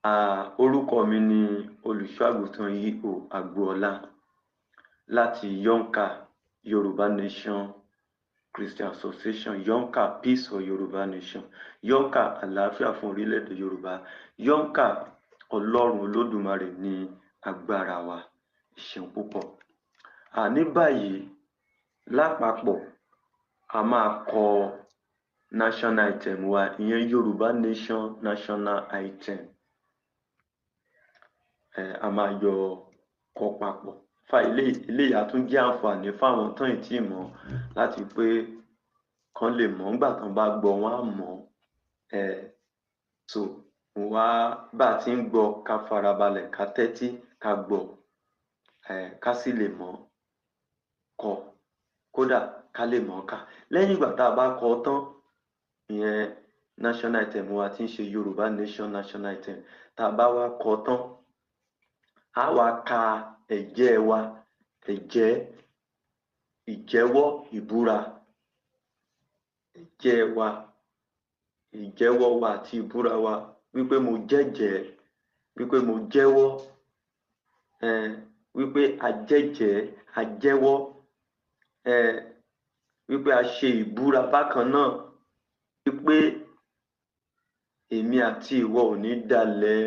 Orúkọ mi ni Olùṣọ́-àgùntàn Y.O. Agboola láti Yornca Yorùbá Nation Christian Association, Yornca Peace for Yorùbá Nation, Yornca Àlàáfíà fún orílẹ̀-èdè Yorùbá, Yornca Ọlọ́run Olódùmarè ní agbára wa. Ẹ ṣeun púpọ̀. Ní báyìí lápapọ̀ a máa kọ national item wa, ìyẹn Yorùbá Nation national item. A máa yọ kọ papọ̀. Eléyìí á tún jẹ́ àǹfààní fáwọn tán ì tí mọ̀ láti pé kán lè mọ̀ nígbà tán bá gbọ́ wọn á mọ̀. So wá bá a ti ń gbọ́ ká farabalẹ̀ ká tẹ́tí ká gbọ́ ká sì lè mọ̀ kọ, kódà ká lè mọ̀ ká. Lẹ́yìn ìgbà tá a bá kọ tán, ìyẹn national item wa tí ń ṣe Yorùbá Nation national item, tá a bá wá kọ tán, a wá ka ẹ̀jẹ́ wa, ẹ̀jẹ́, ìjẹ́wọ́, ìbúra, ẹ̀jẹ́ wa, ìjẹ́wọ́ wa àti ìbúra wa, wípé mo jẹ́jẹ́, wípé mo jẹ́wọ́, wípé a jẹ́jẹ́, a jẹ́wọ́, wípé a ṣe ìbúra bákan náà, wípé èmi àti ìwọ ò ní dalẹ̀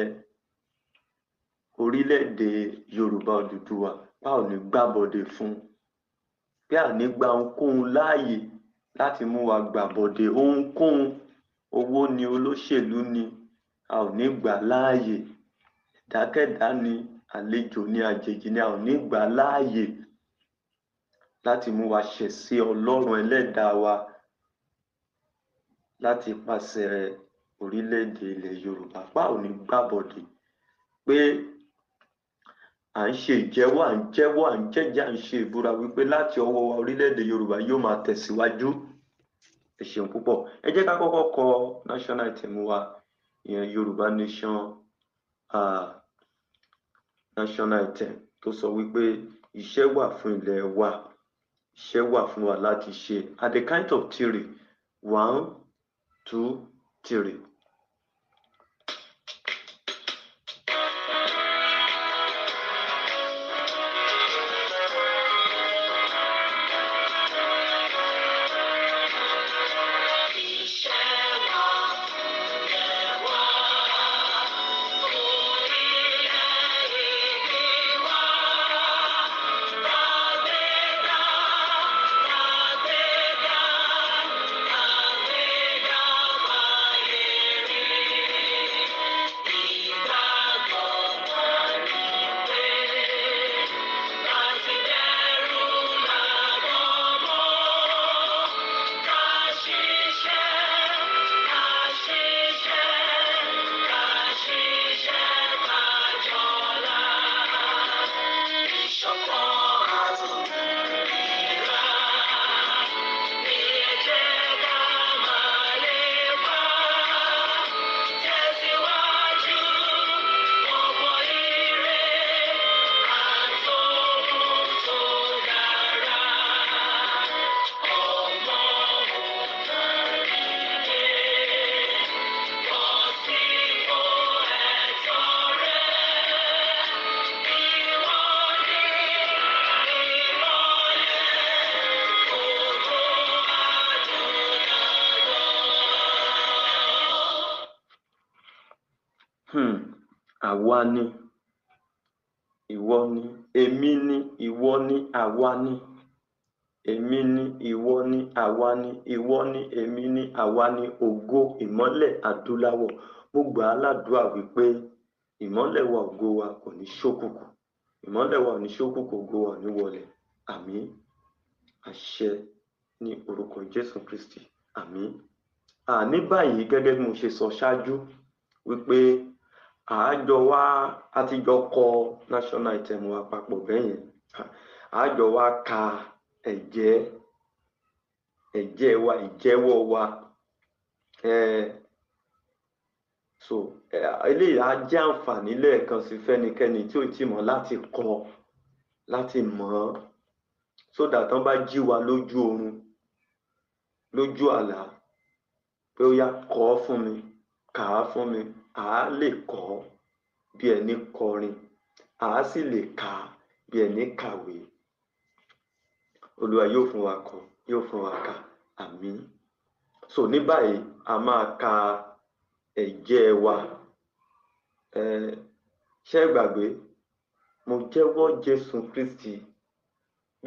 orílẹ̀-èdè Yorùbá Odùduwà, bá ò ní gbàbọ̀dè fún, pé à ní gba ohunkóhun láàyè láti mú wa gbàbọ̀dè ohunkóhun, owó ni, olóṣèlú ni, a ò ní gbà láàyè, ẹ̀dákẹ́dá ni, àlejò ni, àjèjì ni, a ò ní gbà láàyè láti mú wa ṣẹ̀ sí Ọlọ́run ẹlẹ́dàá wa láti pàṣẹ orílẹ̀-èdè ilẹ̀ Yorùbá, bá ò ní gbàbọ̀dè, pé à ń ṣe ìjẹ́wọ́, à ń jẹ́wọ́, à ń jẹ́jẹ́, à ń ṣe ìbúra wípé láti ọwọ́ wa orílẹ̀-èdè Yorùbá yóò máa tẹ̀síwájú. Ẹ ṣeun púpọ̀. Ẹ jẹ́ ká kọ́kọ́ kọ national item wa, ìyẹn Yorùbá Nation national item, tó sọ wípé iṣẹ́ wà fún ilẹ̀ wa, iṣẹ́ wà fún wa láti ṣe. At the count of 3, 1, 2, 3. Àwa ni, ìwọ ni, èmi ni, ìwọ ni, àwa ni, èmi ni, ìwọ ni, àwa ni, ìwọ ni, èmi ni, àwa ni, ògo ìmọ́lẹ̀ adúláwọ̀. Mo gbà á ládùúrà wípé ìmọ́lẹ̀ wa, ògo wa kò ní ṣókùnkùn, ìmọ́lẹ̀ wa ò ní ṣókùnkùn, ògo wa ò ní wọlẹ̀. Àmín. Àṣẹ ní orúkọ Jésù Kristi. Àmín. Ní báyìí, gẹ́gẹ́ bí mo ṣe sọ ṣáájú wípé àjọ wa àtijọ́ kọ national item wa papọ̀ bẹ́yẹn, àjọ wa ka ẹ̀jẹ́ wa, ìjẹ́wọ́ wa. So eléyìí á jẹ́ àǹfààní lẹ́ẹ̀kan sí fẹ́nikẹ́ni tí ò tí mọ̀ láti kọ, láti mọ̀, so that tán bá jí wa lójú oorun, lójú àlá, pé ó yá kọ fún mi, kà á fún mi, à á lè kọ, bí ẹni kọrin, a sì lè kà á bí ẹni kàwé. Olúwa yóò fún wa kọ, yóò fún wa kà. Àmín. So ní báyìí a máa ka ẹ̀jẹ́ wa. Ṣé ẹ gbàgbé? Mo jẹ́wọ́ Jésù Kristi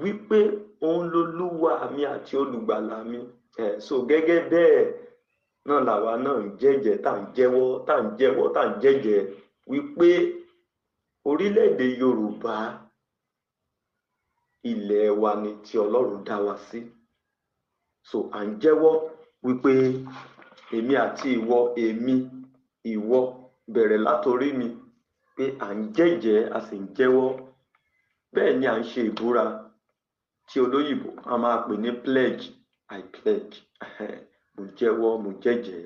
wípé òun lolúwa mi àti olùgbàlà mi. So gẹ́gẹ́ bẹ́ẹ̀ náà làwa náà ń jẹ́jẹ́, tá ń jẹ́wọ́, tá ń jẹ́wọ́, tá ń jẹ́jẹ́ wípé orílẹ̀-èdè Yorùbá ilẹ̀ wa ni tí Ọlọ́run dá wa sí. So à ń jẹ́wọ́ wípé èmi àti ìwọ, èmi, ìwọ, bẹ̀rẹ̀ látorí mi, pé à ń jẹ́jẹ́, a sì ń jẹ́wọ́. Bẹ́ẹ̀ ni à ń ṣe ìbúra tí olóyìnbó a máa pè ní pledge. I pledge. Mo jẹ́wọ́, mo jẹ́jẹ́.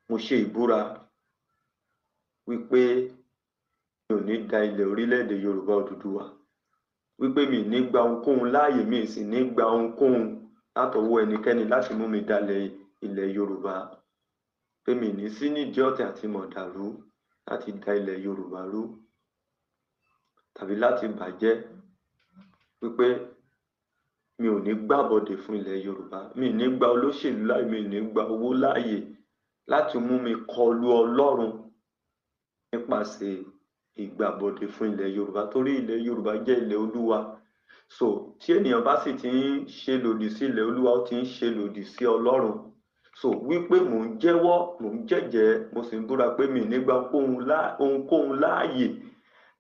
Mo ṣe ìbúra wípé mi ò ní da ilẹ̀ orílẹ̀-èdè Yorùbá Odùduwà. Wípé mi ní gba ohunkóhun láàyè, mi sì ní gba ohunkóhun látọwọ́ ẹnikẹ́ni láti mú mi dalẹ̀ ilẹ̀ Yorùbá. Pé mi ní sí nídìí ọ̀tẹ̀ àti mọ̀dàrú láti da ilẹ̀ Yorùbá rú tàbí láti bàjẹ́. Wípé mi ò ní gbàbọ̀dè fún ilẹ̀ Yorùbá. Mi ní gba olóṣèlú láàyè, mi ní gba owó láàyè láti mú mi kọlu Ọlọ́run nípasẹ̀ ìgbàbọ̀dè fún ilẹ̀ Yorùbá, torí ilẹ̀ Yorùbá jẹ́ ilẹ̀ Olúwa. So tí ènìyàn bá sì ti ń ṣe lòdì sí ilẹ̀ Olúwa, ó ti ń ṣe lòdì sí Ọlọ́run. So wípé mò ń jẹ́wọ́, mò ń jẹ́jẹ́, mo sì ń búra pé mi ní gba ohunkóhun láàyè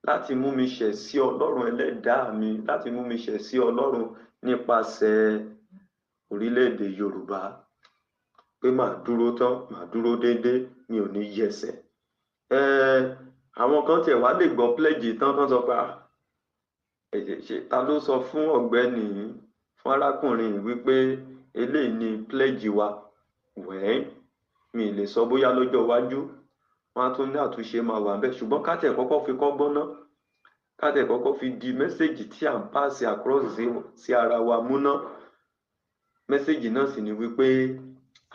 láti mú mi ṣẹ̀ sí Ọlọ́run ẹlẹ́dàá mi, láti mú mi ṣẹ̀ sí Ọlọ́run nípasẹ̀ orílẹ̀-èdè Yorùbá. Pé màá dúró tán, màá dúró déédéé, mi ò ní yẹsẹ̀. Àwọn kan tiẹ̀ wá lè gbọ́ pledge tán sọ pé ṣe ta ló sọ fún ọ̀gbẹ́ni, fún arákùnrin wípé eléyìí ni pledge wa? Wẹ́ẹ́, mi lè sọ bóyá lọ́jọ́ iwájú wọ́n á tún ní àtúnṣe máa wà bẹ́ẹ̀, ṣùgbọ́n ká tẹ̀ kọ́kọ́ fi kọ́gbọ́n ná, ká tẹ̀ kọ́kọ́ fi di mẹ́sẹ̀gì tí à ń pass across sí ara wa mú ná. Mẹ́sẹ̀gì náà sì ni wípé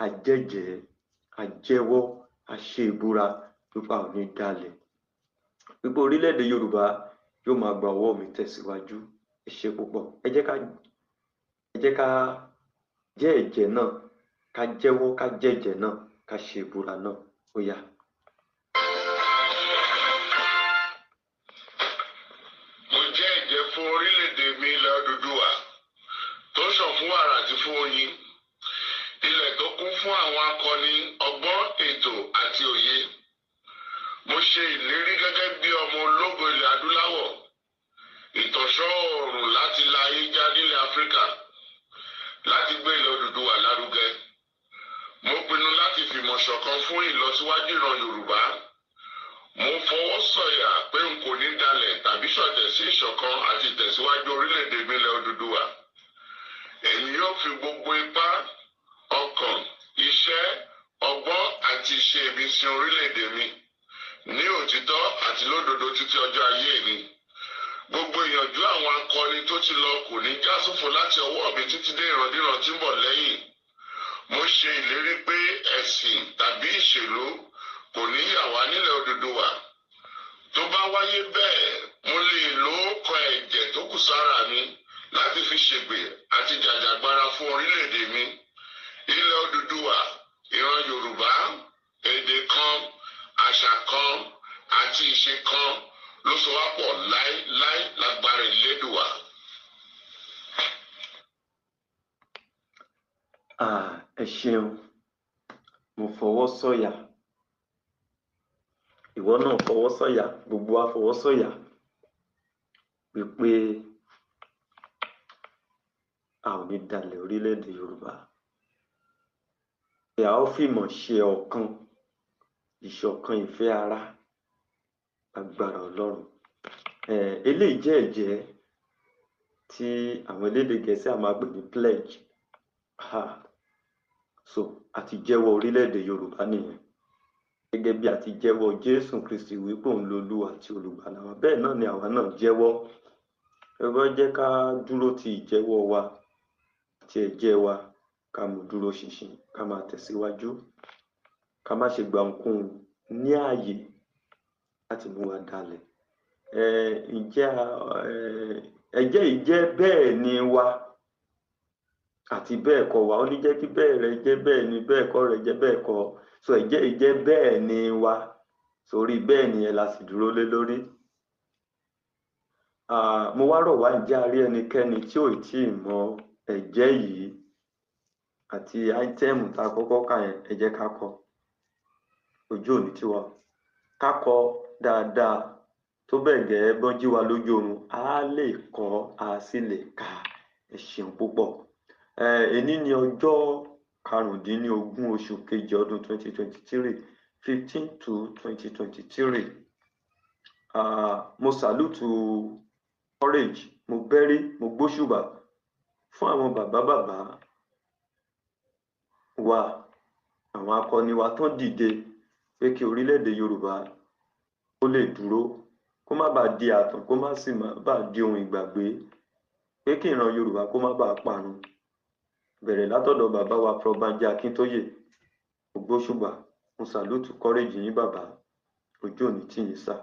a jẹ́jẹ́, a jẹ́wọ́, a ṣe ìbúra wípé a ò ní dalẹ̀. Wípé orílẹ̀-èdè Yorùbá yóò máa gba ọwọ́ mi tẹ̀síwájú. Ẹ ṣé púpọ̀. Ẹ jẹ́ ká jẹ́ ẹ̀jẹ́ náà, ká jẹ́wọ́, ká jẹ́jẹ́ náà, ká ṣe ìbúra náà. Ó yá. Mo jẹ́ ẹ̀jẹ́ fún orílẹ̀-èdè mi ilẹ̀ Odùduwà tó ṣàn fún wàrà àti fún oyin, ilẹ̀ tó kún fún àwọn akọni, ọgbọ́n, ètò àti òye. Mo ṣe ìlérí gẹ́gẹ́ bí ọmọ ológo ilẹ̀ adúláwọ̀, ìtọ̀ṣọ́ oòrùn láti la ayé já nílẹ̀ Áfíríkà, láti gbé ilẹ̀ Odùduwà lárugẹ. Mo pinnu láti fìmọ̀ ṣọ̀kan fún ìlọsíwájú ìran Yorùbá. Mo fọwọ́ sọ̀yà pé n kò ní dalẹ̀ tàbí ṣọ̀tẹ̀ sí ìṣọ̀kan àti ìtẹ̀síwájú orílẹ̀-èdè mi ilẹ̀ Odùduwà. Èmi yóò fi gbogbo ipá, ọkàn, iṣẹ́, ọgbọ́n àti ìṣe mi sin orílẹ̀-èdè mi ní òtítọ́ àti lódodo títí ọjọ́ ayé mi. Gbogbo ìyànjú àwọn akọni tó ti lọ kò ní já sófo láti ọwọ́ mi títí dé ìrandíran tí ń bọ̀ lẹ́yìn. Mo ṣe ìlérí pé ẹ̀sìn tàbí ìṣèlú kò ní yà wá nílẹ̀ Odùduwà. Tó bá wáyé bẹ́ẹ̀, mo lè lo ọkọ̀ ẹ̀jẹ̀ tó kù sára mi láti fi ṣègbè àti jàjàgbara fún orílẹ̀-èdè mi. Ilẹ̀ Odùduwà, ìran Yorùbá, èdè kan, àṣà kan àti ìṣe kan ló so wá pọ̀ láéláé lágbára Elédùwà. Ẹ ṣeun. Mo fọwọ́ sọ̀yà. Ìwọ náà fọwọ́ sọ̀yà. Gbogbo wa fọwọ́ sọ̀yà wípé a ò ní dalẹ̀ orílẹ̀-èdè Yorùbá. A ó fìmọ̀ ṣe ọ̀kan, ìṣọ̀kan ìfẹ́ ara, agbára Ọlọ́run. Eléyìí jẹ́ ẹ̀jẹ́ tí àwọn elédè Gẹ̀ẹ́sì á máa pè ní pledge. So a ti jẹ́wọ́ orílẹ̀-èdè Yorùbá nìyẹn. Gẹ́gẹ́ bí a ti jẹ́wọ́ Jésù Kristi wípé òun lolúwa àti olùgbàlà wa, bẹ́ẹ̀ náà ni àwa náà jẹ́wọ́. Ẹ jẹ́ ká dúró ti ìjẹ́wọ́ wa àti ẹ̀jẹ́ wa, ká mú dúró ṣinṣin, ká máa tẹ̀síwájú, ká má ṣe gba ohunkóhun ní ààyè láti mú wa dalẹ̀. Ẹ̀jẹ́ yìí jẹ́ bẹ́ẹ̀ ni wa àti bẹ́ẹ̀ kọ́ wa. Ó ní jẹ́ kí bẹ́ẹ̀ rẹ jẹ́ bẹ́ẹ̀ ni, bẹ́ẹ̀ kọ́ rẹ jẹ́ bẹ́ẹ̀ kọ́. So ẹ̀jẹ́ yìí jẹ́ bẹ́ẹ̀ ni wa, sórí bẹ́ẹ̀ ni ẹ la sì dúró lé lórí. Mo wá rọ̀ wá, ǹjẹ́ a rí ẹnikẹ́ni tí ò tí ì mọ ẹ̀jẹ́ yìí àti áítẹ́ẹ̀mù tá a kọ́kọ́ kà yẹn? Ẹ jẹ́ ká kọ́, ojú òní tiwa, ká kọ́ dáadáa tó bẹ́ẹ̀ gẹ́ bọ́n jí wa lójú oorun á lè kọ́, á sì lè kà. Ẹ ṣeun púpọ̀. Èní ni ọjọ́ 15 oṣù kejì ọdún 2023, 15 to 2023. Mo salute courage, mo bẹ́rí, mo gbóṣùbà fún àwọn bàbá wa, àwọn akọni wa tán dìde pé kí orílẹ̀-èdè Yorùbá ó lè dúró, kó má bàa di àtàn, kó má sì má bàa di ohun ìgbàgbé, pé kí ìran Yorùbá kó má bàa parun. Bẹ̀rẹ̀ látọ̀dọ̀ bàbá wa Prof. Akíntóyè, mo gbóṣùbà, mo salute courage yín bàbá, ojú òní tì yín sà.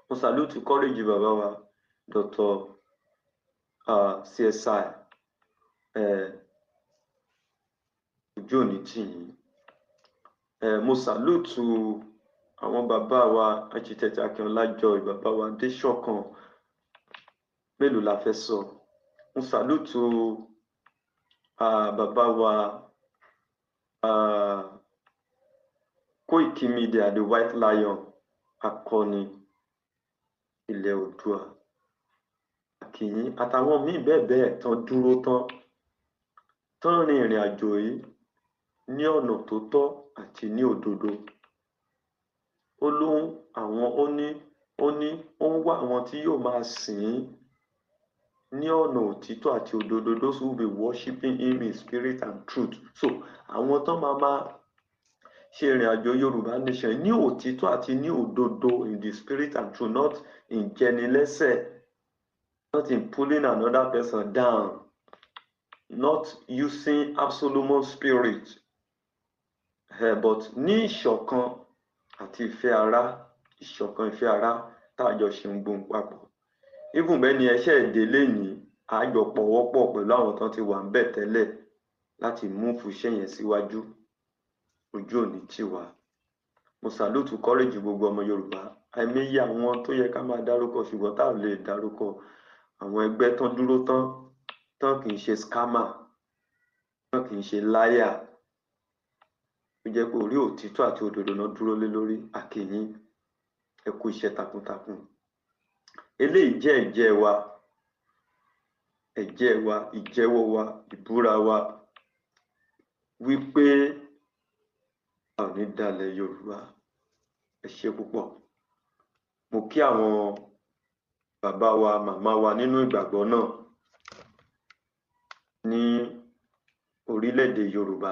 Mo salute courage bàbá wa Dr. CSI, ojú òní tì yín. Mo salute àwọn bàbá wa Architect Akínọlájọ, bàbá wa Adéṣọ̀kan, mélòó la fẹ́ sọ. Mo salute bàbá wa Koiki Media, the White Lion, akọni ilẹ̀ Oòduà, àkìyín àtàwọn míì bẹ́ẹ̀ bẹ́ẹ̀ tán dúró tán rin ìrìn àjò yìí ní ọ̀nà tó tọ́ àti ní òdodo. Ó ń wá àwọn tí yóò máa sìn ín ní ọ̀nà òtítọ́ àti òdodo, those who will be worshiping him in spirit and truth. So àwọn tán máa ṣe ìrìn àjò Yorùbá nation ní òtítọ́ àti ní òdodo, in the spirit and truth, not in jẹnilẹ́sẹ̀, not in pulling another person down, not using absolute spirit, but ní ìṣọ̀kan àti ìfẹ́ ara táàjọ ṣe ń gbóhùn papọ̀. Even bẹ́ẹ̀ ni ẹṣẹ́ ìdílé ní àjọ pọ̀wọ́pọ̀ pẹ̀lú àwọn tán ti wà ń bẹ̀ tẹ́lẹ̀ láti mú fúnṣẹ́ yẹn síwájú, ojú òní tiwa. Mo salute courage gbogbo ọmọ Yorùbá. Àìmọye àwọn tó yẹ ká máa dárúkọ ṣùgbọ́n tá ò lè dárúkọ. Àwọn ẹgbẹ́ tán dúró tán kì í ṣe scammer, tán kì í ṣe liar, ó jẹ́ pé orí òtítọ́ àti òdodo náà dúró lé lórí. Àkìyín, ẹ kú iṣẹ́ takuntakun. Eléyìí jẹ́ ẹ̀jẹ́ wa, ìjẹ́wọ́ wa, ìbúra wa wípé a ò ní dalẹ̀ Yorùbá. Ẹ ṣé púpọ̀. Mo kí àwọn bàbá wa, màmá wa nínú ìgbàgbọ́ náà ní orílẹ̀-èdè Yorùbá,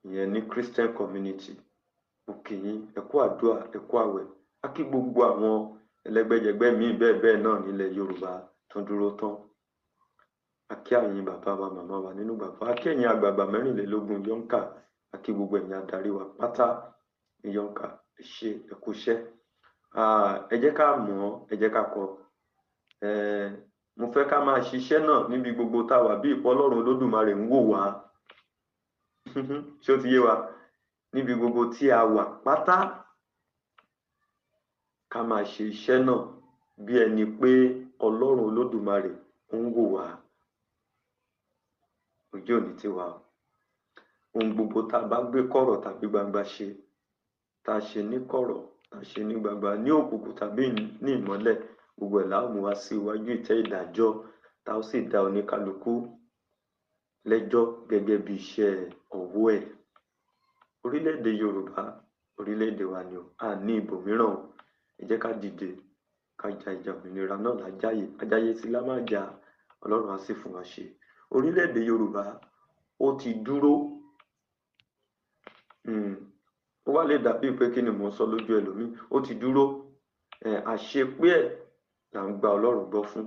ìyẹn ní Christian community. Mo kí yín, ẹ kú àdúrà, ẹ kú àwẹ̀. A kí gbogbo àwọn ẹlẹ́gbẹ́jẹgbẹ́ míì bẹ́ẹ̀ bẹ́ẹ̀ náà nílẹ̀ Yorùbá tó dúró tán. A kí àyìn bàbá wa, màmá wa nínú ìgbàgbọ́. A kí ẹ̀yin àgbààgbà 24 Yornca, a kí gbogbo ẹ̀yin adarí wa pátá ní Yornca. Ẹ ṣé, ẹ kú iṣẹ́. Ẹ jẹ́ ká mọ̀, ẹ jẹ́ ká kọ́. Mo fẹ́ ká máa ṣiṣẹ́ náà níbi gbogbo tá wà bí ìpọ́ Ọlọ́run Olódùmarè ń wò wá. Ṣé ó ti yé wa? Níbi gbogbo tí a wà pátá, ká máa ṣe iṣẹ́ náà bí ẹni pé Ọlọ́run Olódùmarè ń wò wá, ojú òní tiwa. Ohun gbogbo tá bá gbé kọ̀rọ̀ tàbí gbangba ṣe, tá ṣe ní kọ̀rọ̀, tá ṣe ní gbangba, ní òkùnkùn tàbí ní ìmọ́lẹ̀, gbogbo ẹ̀ la ó mú wá sí iwájú ìtẹ́ ìdájọ́, tá ó sì dá oníkálukú lẹ́jọ́ gẹ́gẹ́ bí iṣẹ́ ọwọ́ ẹ̀. Orílẹ̀-èdè Yorùbá, orílẹ̀-èdè wa ni o, a ní ibòmíràn. Ẹ jẹ́ ká dìde, ká ja ìjà òmìnira náà lájáyé, ajáyé sí la máa jà, Ọlọ́run á sì fún wa ṣe. Orílẹ̀-èdè Yorùbá ó ti dúró. Ó wá lè dàbí pé kí ni mò ń sọ lójú ẹlòmíì, ó ti dúró. Àṣepé ẹ̀ là ń gba Ọlọ́run gbọ́ fún,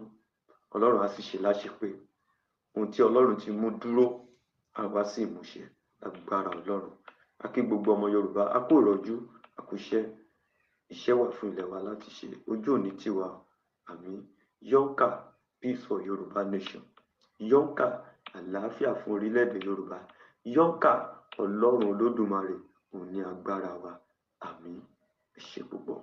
Ọlọ́run á sì ṣe láṣepé. Ohun tí Ọlọ́run ti mú dúró á wá sí ìmúṣẹ lágbára Ọlọ́run. A kí gbogbo ọmọ Yorùbá, a kú ìrọ̀jú, a kú iṣẹ́. iṣẹ́ wà fún ilẹ̀ wa láti ṣe, ojú òní tiwa. Àmín. Yornca, peace for Yorùbá nation. Yornca, àlàáfíà fún orílẹ̀-èdè Yorùbá. Yornca, Ọlọ́run Olódùmarè òun ní agbára wa. Àmín. Ẹ ṣé púpọ̀.